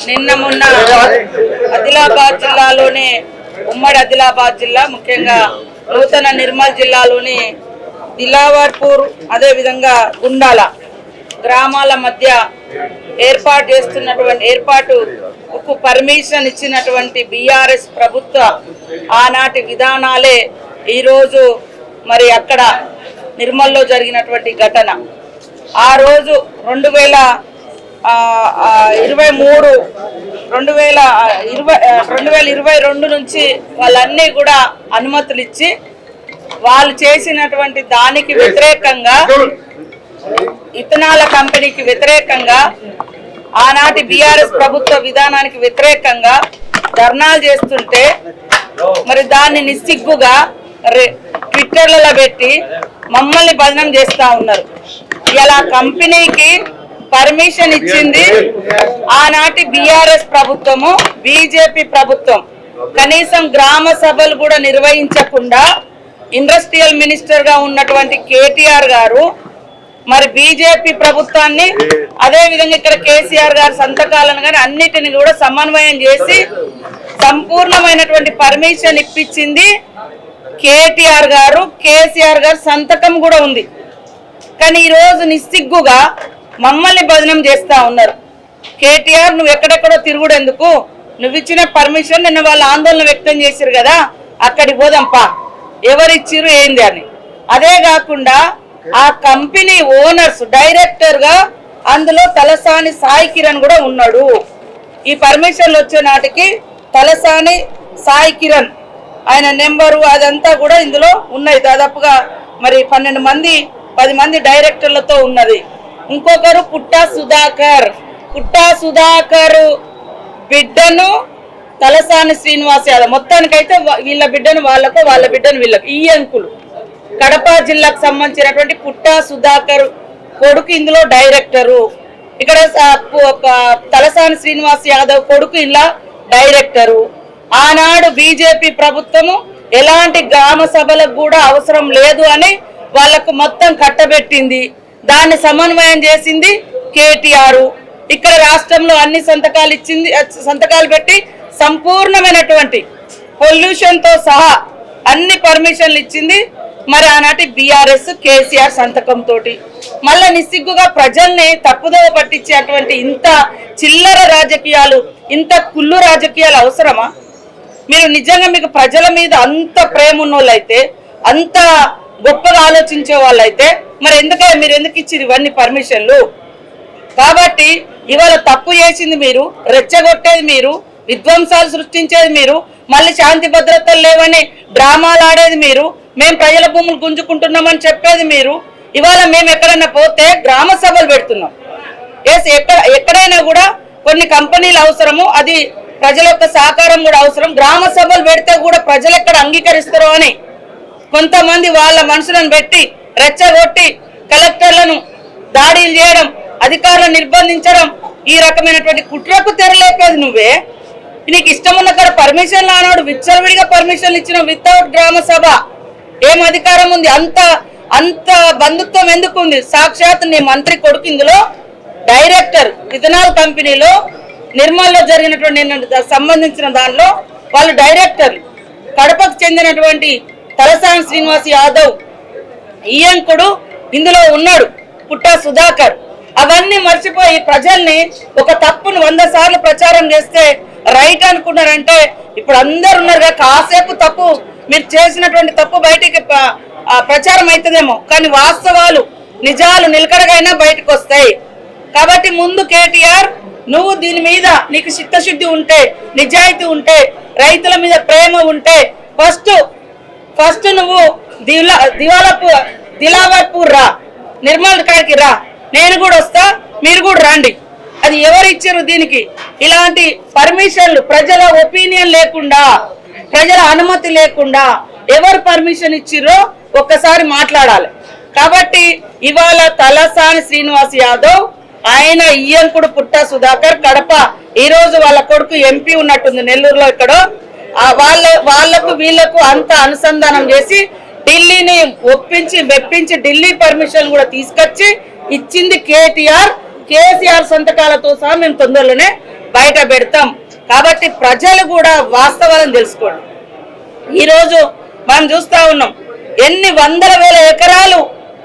నిన్న మొన్న ఆదిలాబాద్ జిల్లాలోని ఉమ్మడి ఆదిలాబాద్ జిల్లా ముఖ్యంగా నూతన నిర్మల్ జిల్లాలోని దిలావర్పూర్ అదే విధంగా గుండాల గ్రామాల మధ్య ఏర్పాటుకు పర్మిషన్ ఇచ్చినటువంటి బీఆర్ఎస్ ప్రభుత్వ ఆనాటి విధానాలే ఈరోజు మరి అక్కడ నిర్మల్లో జరిగినటువంటి ఘటన. ఆ రోజు 2022 నుంచి వాళ్ళన్నీ కూడా అనుమతులు ఇచ్చి వాళ్ళు చేసినటువంటి దానికి వ్యతిరేకంగా ఇథనాల కంపెనీకి వ్యతిరేకంగా ఆనాటి బీఆర్ఎస్ ప్రభుత్వ విధానానికి వ్యతిరేకంగా ధర్నాలు చేస్తుంటే మరి దాన్ని నిస్సిగ్గుగా ట్విట్టర్లలో పెట్టి మమ్మల్ని బదనం చేస్తా ఉన్నారు. ఇలా కంపెనీకి పర్మిషన్ ఇచ్చింది ఆనాటి బీఆర్ఎస్ ప్రభుత్వము, బీజేపీ ప్రభుత్వం. కనీసం గ్రామ సభలు కూడా నిర్వహించకుండా ఇండస్ట్రియల్ మినిస్టర్ గా ఉన్నటువంటి కేటీఆర్ గారు మరి బీజేపీ ప్రభుత్వాన్ని అదే విధంగా ఇక్కడ కేసీఆర్ గారి సంతకాలను కానీ అన్నిటిని కూడా సమన్వయం చేసి సంపూర్ణమైనటువంటి పర్మిషన్ ఇప్పించింది కేటీఆర్ గారు. కేసీఆర్ గారు సంతకం కూడా ఉంది. కానీ ఈరోజు నిస్సిగ్గుగా మమ్మల్ని బదనం చేస్తా ఉన్నారు. కేటీఆర్ నువ్వు ఎక్కడెక్కడో తిరుగుడెందుకు, నువ్వు ఇచ్చిన పర్మిషన్ నిన్న వాళ్ళు ఆందోళన వ్యక్తం చేశారు కదా, అక్కడికి పోదాంపా, ఎవరిచ్చిరు ఏంది అని. అదే కాకుండా ఆ కంపెనీ ఓనర్స్ డైరెక్టర్ గా అందులో తలసాని సాయి కిరణ్ కూడా ఉన్నాడు. ఈ పర్మిషన్లు వచ్చే నాటికి తలసాని సాయి కిరణ్ ఆయన నెంబరు అదంతా కూడా ఇందులో ఉన్నాయి. దాదాపుగా మరి 10 మంది డైరెక్టర్లతో ఉన్నది. ఇంకొకరు పుట్టా సుధాకర్ బిడ్డను తలసాని శ్రీనివాస్ యాదవ్, మొత్తానికైతే వీళ్ళ బిడ్డను వాళ్ళకు, వాళ్ళ బిడ్డను వీళ్ళకు. ఈ అంకులు కడప జిల్లాకు సంబంధించినటువంటి పుట్టా సుధాకర్ కొడుకు ఇందులో డైరెక్టరు. ఇక్కడ తలసాని శ్రీనివాస్ యాదవ్ కొడుకు ఇలా డైరెక్టరు. ఆనాడు బీజేపీ ప్రభుత్వము ఎలాంటి గ్రామ సభలకు కూడా అవసరం లేదు అని వాళ్లకు మొత్తం కట్టబెట్టింది. దాన్ని సమన్వయం చేసింది కేటీఆర్. ఇక్కడ రాష్ట్రంలో అన్ని సంతకాలు పెట్టి సంపూర్ణమైనటువంటి పొల్యూషన్ తో సహా అన్ని పర్మిషన్లు ఇచ్చింది మరి ఆనాటి బీఆర్ఎస్ కేసీఆర్ సంతకం తోటి. మళ్ళా నిస్సిగ్గుగా ప్రజల్ని తప్పుదోవ పట్టించేటువంటి ఇంత చిల్లర రాజకీయాలు, ఇంత కుళ్ళు రాజకీయాలు అవసరమా? మీరు నిజంగా మీకు ప్రజల మీద అంత ప్రేమ ఉన్నోళ్ళైతే, అంత గొప్పగా ఆలోచించే వాళ్ళైతే మరి మీరు ఎందుకు ఇచ్చారు ఇవన్నీ పర్మిషన్లు? కాబట్టి ఇవాళ తప్పు చేసింది మీరు, రెచ్చగొట్టేది మీరు, విధ్వంసాలు సృష్టించేది మీరు, మళ్ళీ శాంతి భద్రతలు లేవని డ్రామాలు ఆడేది మీరు, మేము ప్రజల భూములు గుంజుకుంటున్నామని చెప్పేది మీరు. ఇవాళ మేము ఎక్కడైనా పోతే గ్రామ సభలు పెడుతున్నాం. ఎక్కడైనా కూడా కొన్ని కంపెనీలు అవసరము, అది ప్రజల యొక్క సహకారం కూడా అవసరం. గ్రామ సభలు పెడితే కూడా ప్రజలు ఎక్కడ అంగీకరిస్తారో అని కొంతమంది వాళ్ళ మనుషులను పెట్టి రెచ్చగొట్టి కలెక్టర్లను దాడులు చేయడం, అధికారులను నిర్బంధించడం, ఈ రకమైనటువంటి కుట్రకు తెరలేపేది నువ్వే. నీకు ఇష్టం ఉన్న కాడ పర్మిషన్లు అన్నాడు, విచ్చలవిడిగా పర్మిషన్లు ఇచ్చిన వితౌట్ గ్రామ సభ ఏం అధికారం ఉంది? అంత బంధుత్వం ఎందుకు ఉంది? సాక్షాత్ నీ మంత్రి కొడుకు ఇందులో డైరెక్టర్, ఇథనాల్ కంపెనీలో నిర్మల్లో జరిగినటువంటి సంబంధించిన దానిలో వాళ్ళు డైరెక్టర్లు. కడపకు చెందినటువంటి తలసాని శ్రీనివాస్ యాదవ్ ఈయంకుడు ఇందులో ఉన్నాడు, పుట్టా సుధాకర్. అవన్నీ మర్చిపోయి ప్రజల్ని ఒక తప్పును 100 సార్లు ప్రచారం చేస్తే రైట్ అనుకున్నారంటే ఇప్పుడు అందరు ఉన్నారు. కాసేపు తప్పు మీరు చేసినటువంటి తప్పు బయటికి ప్రచారం అవుతుందేమో, కానీ వాస్తవాలు నిజాలు నిలకడగైనా బయటకు వస్తాయి. కాబట్టి ముందు కేటీఆర్, నువ్వు దీని మీద నీకు చిత్తశుద్ధి ఉంటే, నిజాయితీ ఉంటే, రైతుల మీద ప్రేమ ఉంటే ఫస్ట్ నువ్వు దిలావర్పూర్ రా, నిర్మల్ కాడికి రా, నేను కూడా వస్తా, మీరు కూడా రండి. అది ఎవరు ఇచ్చారు దీనికి? ఇలాంటి పర్మిషన్లు ప్రజల ఒపీనియన్ లేకుండా, ప్రజల అనుమతి లేకుండా ఎవరు పర్మిషన్ ఇచ్చిర్రో ఒక్కసారి మాట్లాడాలి. కాబట్టి ఇవాళ తలసాని శ్రీనివాస్ యాదవ్, ఆయన ఈయంకుడు పుట్టా సుధాకర్, కడప, ఈ రోజు వాళ్ళ కొడుకు ఎంపీ ఉన్నట్టుంది నెల్లూరులో, ఇక్కడ వాళ్లకు వీళ్లకు అంత అనుసంధానం చేసి ఢిల్లీని ఒప్పించి మెప్పించి ఢిల్లీ పర్మిషన్ కూడా తీసుకొచ్చి ఇచ్చింది కేటీఆర్. కేసీఆర్ సంతకాలతో సహా మేము తొందరలోనే బయట పెడతాం. కాబట్టి ప్రజలు కూడా వాస్తవాలను తెలుసుకోండి. ఈరోజు మనం చూస్తూ ఉన్నాం ఎన్ని వందల వేల ఎకరాలు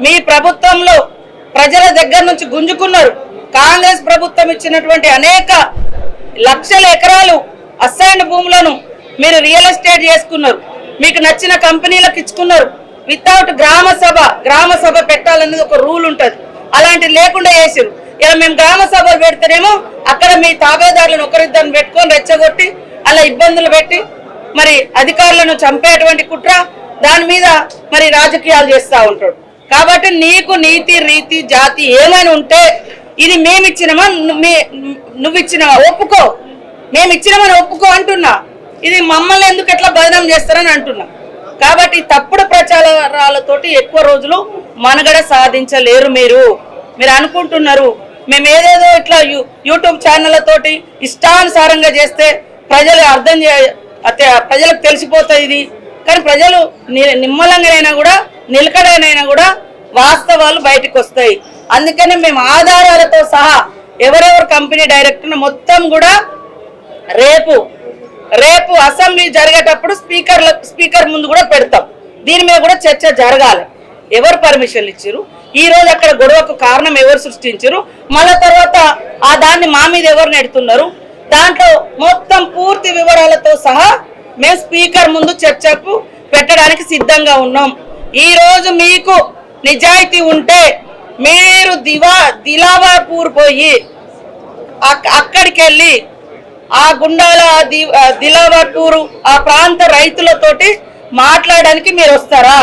మీ ప్రభుత్వంలో ప్రజల దగ్గర నుంచి గుంజుకున్నారు. కాంగ్రెస్ ప్రభుత్వం ఇచ్చినటువంటి అనేక లక్షల ఎకరాలు అసైన్డ్ భూములను మీరు రియల్ ఎస్టేట్ చేసుకున్నారు, మీకు నచ్చిన కంపెనీలకు ఇచ్చుకున్నారు. వితౌట్ గ్రామ సభ పెట్టాలనేది ఒక రూల్ ఉంటుంది, అలాంటివి లేకుండా చేసారు. ఇలా మేము గ్రామ సభలు పెడితేనేమో అక్కడ మీ తాబేదారులను ఒకరిద్దరిని పెట్టుకొని రెచ్చగొట్టి అలా ఇబ్బందులు పెట్టి మరి అధికారులను చంపేటువంటి కుట్ర, దాని మీద మరి రాజకీయాలు చేస్తూ ఉంటాడు. కాబట్టి నీకు నీతి రీతి జాతి ఏమైనా ఉంటే ఇది మేమిచ్చినమా నువ్వు ఇచ్చినవా ఒప్పుకో, మేమిచ్చినమని ఒప్పుకో అంటున్నా. ఇది మమ్మల్ని ఎందుకు ఎట్లా బదనాం చేస్తారని అంటున్నా. కాబట్టి తప్పుడు ప్రచారాలతోటి ఎక్కువ రోజులు మనుగడ సాధించలేరు. మీరు అనుకుంటున్నారు మేము ఏదేదో ఇట్లా యూట్యూబ్ ఛానళ్ళతోటి ఇష్టానుసారంగా చేస్తే ప్రజలకు తెలిసిపోతుంది ఇది. కానీ ప్రజలు నిమ్మలంగానైనా కూడా నిలకడైనా కూడా వాస్తవాలు బయటకు వస్తాయి. అందుకని మేము ఆధారాలతో సహా ఎవరెవరు కంపెనీ డైరెక్టర్ మొత్తం కూడా రేపు అసెంబ్లీ జరిగేటప్పుడు స్పీకర్ ముందు కూడా పెడతాం. దీని మీద కూడా చర్చ జరగాలి. ఎవరు పర్మిషన్లు ఇచ్చారు, ఈ రోజు అక్కడ గొడవకు కారణం ఎవరు సృష్టించారు, మళ్ళా తర్వాత దాన్ని మా మీద ఎవరు నెడుతున్నారు, దాంట్లో మొత్తం పూర్తి వివరాలతో సహా మేము స్పీకర్ ముందు చర్చకు పెట్టడానికి సిద్ధంగా ఉన్నాం. ఈ రోజు మీకు నిజాయితీ ఉంటే మీరు దిలావర్పూర్ పోయి అక్కడికి వెళ్ళి ఆ గుండాల దిలావర్పూర్ ఆ ప్రాంత రైతులతోటి మాట్లాడడానికి మీరు వస్తారా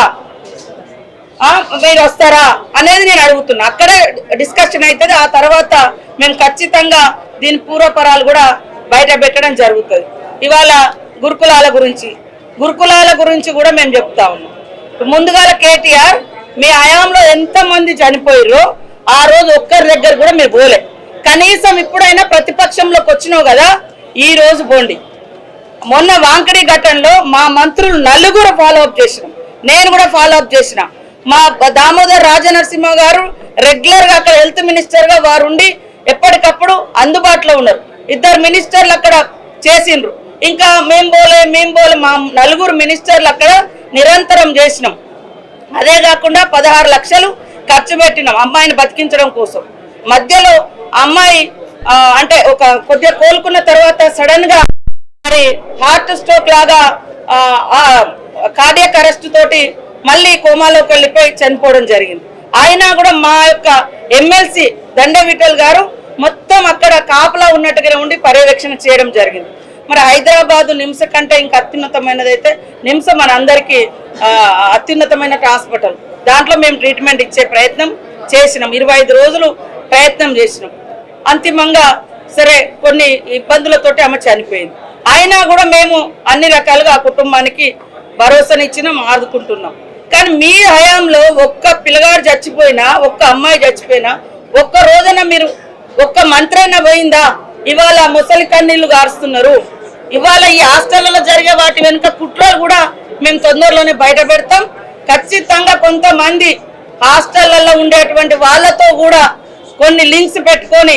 అనేది నేను అడుగుతున్నా. అక్కడే డిస్కషన్ అవుతుంది. ఆ తర్వాత మేము ఖచ్చితంగా దీని పూర్వపరాలు కూడా బయట పెట్టడం జరుగుతుంది. ఇవాళ గురుకులాల గురించి కూడా మేము చెప్తా ఉన్నాం. ముందుగా కేటీఆర్ మీ హయాంలో ఎంతమంది చనిపోయారో ఆ రోజు ఒక్కరి దగ్గర కూడా మీరు పోలే. కనీసం ఇప్పుడైనా ప్రతిపక్షంలోకి వచ్చినావు కదా, ఈ రోజు పోండి. మొన్న వాంకడి ఘటనలో మా మంత్రులు నలుగురు ఫాలో అప్ చేసినాం, నేను కూడా ఫాలో అప్ చేసిన. మా దామోదర్ రాజనరసింహ గారు రెగ్యులర్ గా అక్కడ హెల్త్ మినిస్టర్ గా వారు ఉండి ఎప్పటికప్పుడు అందుబాటులో ఉన్నారు. 2 మినిస్టర్లు అక్కడ చేసిండ్రు. ఇంకా మేము పోలే మా నలుగురు మినిస్టర్లు అక్కడ నిరంతరం చేసినాం. అదే కాకుండా 16 లక్షలు ఖర్చు పెట్టినాం అమ్మాయిని బతికించడం కోసం. మధ్యలో అమ్మాయి అంటే ఒక కొద్దిగా కోలుకున్న తర్వాత సడన్ గా మరి హార్ట్ స్ట్రోక్ లాగా కార్డియాక్ అరెస్ట్ తోటి మళ్ళీ కోమాలోకి వెళ్ళిపోయి చనిపోవడం జరిగింది. అయినా కూడా మా యొక్క ఎమ్మెల్సీ దండే విఠల్ గారు మొత్తం అక్కడ కాపలా ఉన్నట్టుగా ఉండి పర్యవేక్షణ చేయడం జరిగింది. మరి హైదరాబాద్ నిమ్స్ కంటే ఇంకా అత్యున్నతమైనది అయితే నిమ్స్ మన అందరికీ అత్యున్నతమైన హాస్పిటల్. దాంట్లో మేము ట్రీట్మెంట్ ఇచ్చే ప్రయత్నం చేసినాం. 25 రోజులు ప్రయత్నం చేసినాం. అంతిమంగా సరే కొన్ని ఇబ్బందులతోటి ఆమె చనిపోయింది. అయినా కూడా మేము అన్ని రకాలుగా ఆ కుటుంబానికి భరోసానిచ్చినాం, ఆదుకుంటున్నాం. కానీ మీ హయాంలో ఒక్క పిల్లగాడు చచ్చిపోయినా, ఒక్క అమ్మాయి చచ్చిపోయినా, ఒక్క రోజున మీరు ఒక్క మంత్రైనా పోయిందా? ఇవాళ ముసలి కన్నీళ్లు గారుస్తున్నారు. ఇవాళ ఈ హాస్టళ్లలో జరిగే వాటి వెనుక కుట్రలు కూడా మేము తొందరలోనే బయట పెడతాం. ఖచ్చితంగా కొంతమంది హాస్టళ్లలో ఉండేటువంటి వాళ్ళతో కూడా కొన్ని లింక్స్ పెట్టుకొని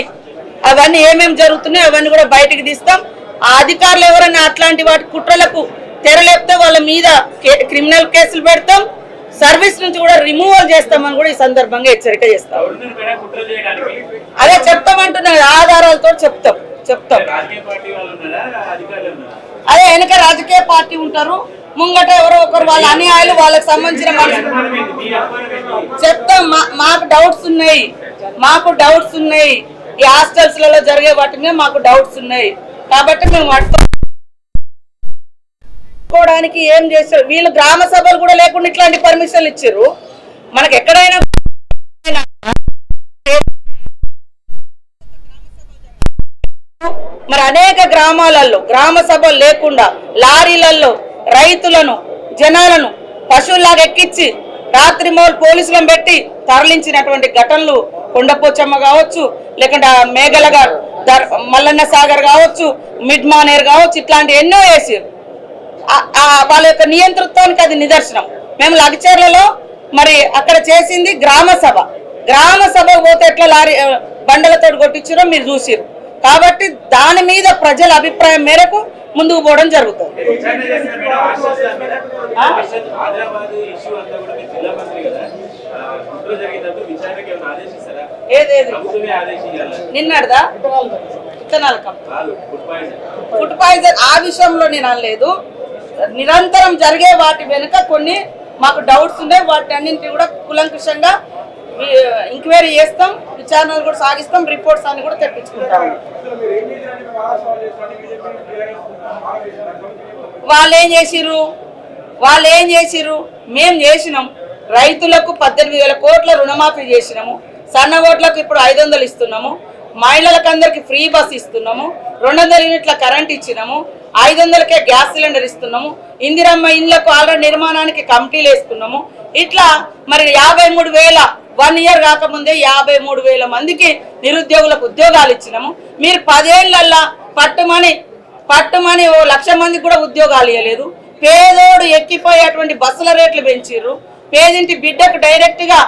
అవన్నీ ఏమేమి జరుగుతున్నాయో అవన్నీ కూడా బయటకు తీస్తాం. ఆ అధికారులు ఎవరైనా అట్లాంటి వాటి కుట్రలకు తెరలేపితే వాళ్ళ మీద క్రిమినల్ కేసులు పెడతాం, సర్వీస్ నుంచి కూడా రిమూవల్ చేస్తామని కూడా ఈ సందర్భంగా హెచ్చరిక చేస్తాం. అదే చెప్తామంటున్నా, ఆధారాలతో చెప్తాం. అదే వెనక రాజకీయ పార్టీ ఉంటారు, ముంగట ఎవరో ఒకరు వాళ్ళ అన్యాయాలు వాళ్ళకి సంబంధించిన మనుషులు చెప్తాం. మాకు డౌట్స్ ఉన్నాయి ఈ హాస్టల్స్ లలో జరిగే వాటిని మాకు డౌట్స్ ఉన్నాయి. కాబట్టి మేము పట్టుకోవడానికి ఏం చేశారు వీళ్ళు? గ్రామ సభలు కూడా లేకుండా ఇట్లాంటి పర్మిషన్లు ఇచ్చారు. మనకు ఎక్కడైనా మరి అనేక గ్రామాలలో గ్రామ సభలు లేకుండా లారీలలో రైతులను జనాలను పశువుల్లాగా ఎక్కించి రాత్రి మౌలు పోలీసులను పెట్టి తరలించినటువంటి ఘటనలు కొండపోచమ్మ కావచ్చు, లేకుంటే మేఘలగా మల్లన్న సాగర్ కావచ్చు, మిడ్ మానేర్ కావచ్చు, ఇట్లాంటి ఎన్నో వేసారు. వాళ్ళ యొక్క నియంతృత్వానికి అది నిదర్శనం. మేము లగచర్లలో మరి అక్కడ చేసింది గ్రామ సభ పోతే ఎట్లా లారీ బండలతో కొట్టించారో మీరు చూసిరు. కాబట్టి దాని మీద ప్రజల అభిప్రాయం మేరకు ముందుకు పోవడం జరుగుతుంది. నిన్నడదా విత్తనాల ఫుడ్ పాయిజన్ ఆ విషయంలో నేను అనలేదు. నిరంతరం జరిగే వాటి వెనుక కొన్ని మాకు డౌట్స్ ఉన్నాయి. వాటి అన్నింటినీ కూడా కులంకుషంగా ఎంక్వైరీ చేస్తాం, విచారణలు కూడా సాగిస్తాం, రిపోర్ట్స్ అన్ని కూడా తెప్పించుకుంటాం. వాళ్ళు ఏం చేసిర్రు మేము చేసినాం. రైతులకు 18,000 కోట్ల రుణమాఫీ చేసినాము. సన్న ఓట్లకు ఇప్పుడు 500 ఇస్తున్నాము. మహిళలకు అందరికి ఫ్రీ బస్ ఇస్తున్నాము. 200 యూనిట్ల కరెంట్ ఇచ్చినాము. 500కే గ్యాస్ సిలిండర్ ఇస్తున్నాము. ఇందిరమ్మ ఇండ్లకు ఆల్రెడీ నిర్మాణానికి కమిటీలు వేసుకున్నాము. ఇట్లా మరి 53,000 1 ఇయర్ కాకముందే 53,000 మందికి నిరుద్యోగులకు ఉద్యోగాలు ఇచ్చినాము. మీరు 10 ఏళ్లల్లా పట్టుమని 1,00,000 మందికి కూడా ఉద్యోగాలు ఇవ్వలేదు. పేదోడు ఎక్కిపోయేటువంటి బస్సుల రేట్లు పెంచిర్రు. పేదింటి బిడ్డకు డైరెక్ట్గా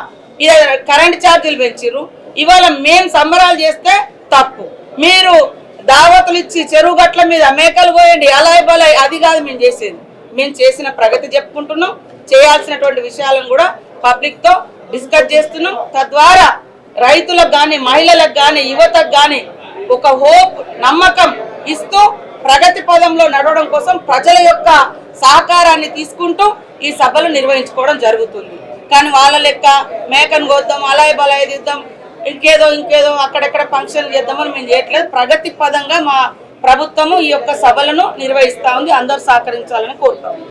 కరెంట్ ఛార్జీలు పెంచిర్రు. ఇవాళ మేము సంబరాలు చేస్తే తప్పు. మీరు దావతులు ఇచ్చి చెరువు గట్ల మీద మేకలు పోయండి అలాయ్ బలాయ్, అది కాదు మేము చేసేది. మేము చేసిన ప్రగతి చెప్పుకుంటున్నాం. చేయాల్సినటువంటి విషయాలను కూడా పబ్లిక్తో డిస్కస్ చేస్తున్నాం. తద్వారా రైతులకు కానీ, మహిళలకు కానీ, యువతకు కానీ ఒక హోప్, నమ్మకం ఇస్తూ ప్రగతి పదంలో నడవడం కోసం ప్రజల యొక్క సహకారాన్ని తీసుకుంటూ ఈ సభలు నిర్వహించుకోవడం జరుగుతుంది. కానీ వాళ్ళ లెక్క మేకను కోద్దాం, అలాయ్ బలాయ్ దిద్దాం, ఇంకేదో అక్కడెక్కడ ఫంక్షన్లు చేద్దామని మేము చేయట్లేదు. ప్రగతి పదంగా మా ప్రభుత్వము ఈ యొక్క సభలను నిర్వహిస్తూ ఉంది. అందరూ సహకరించాలని కోరుతాం.